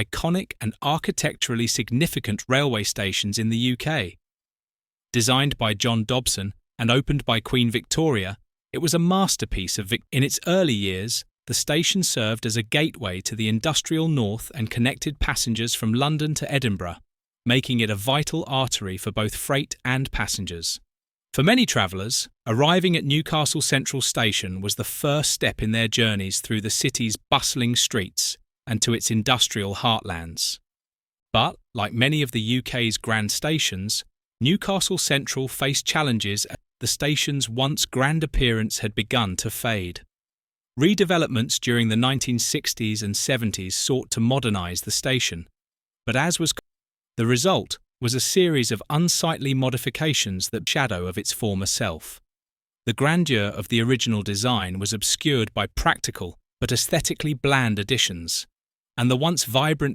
iconic and architecturally significant railway stations in the UK. Designed by John Dobson and opened by Queen Victoria, it was a masterpiece in its early years. The station served as a gateway to the industrial north and connected passengers from London to Edinburgh, making it a vital artery for both freight and passengers. For many travellers, arriving at Newcastle Central Station was the first step in their journeys through the city's bustling streets and to its industrial heartlands. But, like many of the UK's grand stations, Newcastle Central faced challenges as the station's once grand appearance had begun to fade. Redevelopments during the 1960s and 70s sought to modernise the station, but the result was a series of unsightly modifications that shadow of its former self. The grandeur of the original design was obscured by practical but aesthetically bland additions, and the once vibrant